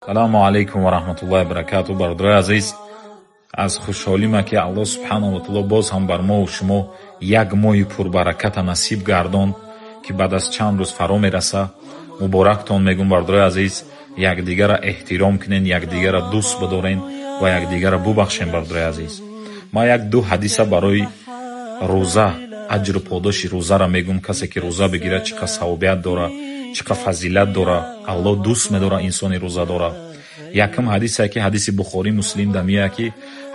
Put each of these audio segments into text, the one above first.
салому алайкум ва раҳматуллоҳи ва баракатуҳ. бародарои азиз, аз хушҳолима ки Аллоҳ субҳанаҳу ва таоло боз ҳам бар мову шумо як моҳи пурбараката насиб гардонд, ки баъд аз чанд рӯз фаро мераса. муборактон мегӯм бародарои азиз, якдигара эҳтиром кунен, якдигара дӯст бидорен ва якдигара бубахшем. бародарои азиз, ман як-ду ҳадиса барои рӯза, аҷру подоши рӯзара мегӯм. касе ки рӯза бигирад чӣ қадр савобият дора, чӣ қадр фазилат дора, Аллоҳ дӯст медора инсони рӯзадора. якум ҳадисе ки ҳадиси Бухорӣ Муслим дамия ки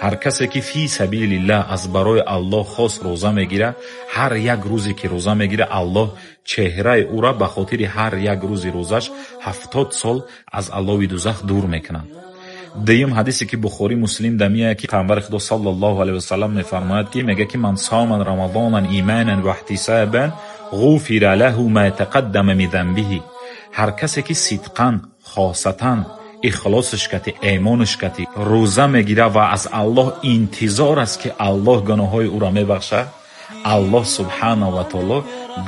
ҳар касе ки фи сабилиллаҳ аз барои Аллоҳ хос рӯза мегирад, ҳар як рӯзе ки рӯза мегирад, Аллоҳ чеҳраи ӯра ба хотири ҳар як рӯзи рӯзаш 70 сол аз алови дӯзах дур мекунад. дуюм ҳадисе ки Бухорӣ Муслим дамия ки пайғамбари Худо саллаллоҳу алайҳи ва саллам мефармояд ки мега ки ман соман рамазонан иманан ва иҳтисабан ғуфира лаҳу ма тақаддама мин занбиҳи. ҳар касе ки сидқан, хосатан ихлосш кати, эймонш кати рӯза мегира ва аз Аллоҳ интизор аст ки Аллоҳ гуноҳҳои ӯра мебахшад, Аллоҳ субҳанаҳу ва таоло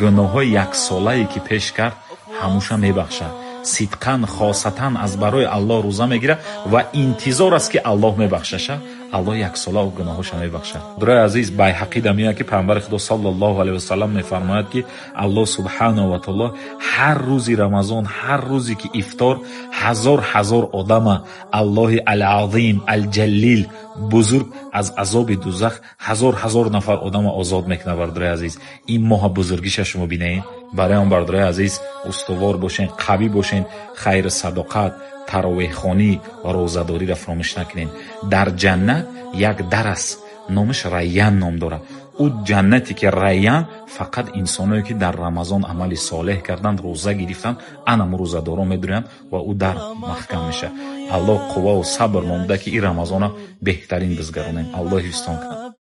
гуноҳҳои яксолае ки пеш кард ҳамуша мебахшад. сидқан, хосатан аз барои Аллоҳ рӯза мегирад ва интизор аст ки Аллоҳ мебахшаша, Аллоҳ яксола гуноҳоша мебахшад. дураи азиз, Байҳақӣ дамия ки пайғамбари Худо саллаллоҳу алайҳи ва саллам мефармояд ки Аллоҳ субҳанаҳу ва таоло ҳар рӯзи Рамазон, ҳар рӯзе ки ифтор ҳазор одама Аллоҳи алъазим, алҷалил, бузург аз азоби дӯзах ҳазор нафар одама озод мекунад. бародарои азиз, ин моҳа бузургиша шумо бинед. барои он бародарои азиз, устувор бошен, қавӣ бошен, хайру садоқат, таровеҳхонӣ, рӯзадориро фаромӯш накунед. дар ҷаннат як дар аст, номаш Райян ном дорад. ӯ ҷаннате ки Райян фақат инсоное ки дар Рамазон амали солеҳ карданд, рӯза гирифтанд, анам рӯзадорон медуранд ва ӯ дар маҳкам мешавад. Аллоҳ қувваву сабр монда ки ин Рамазона беҳтарин бизгаронем. Аллоҳ ҳифзтон кунад.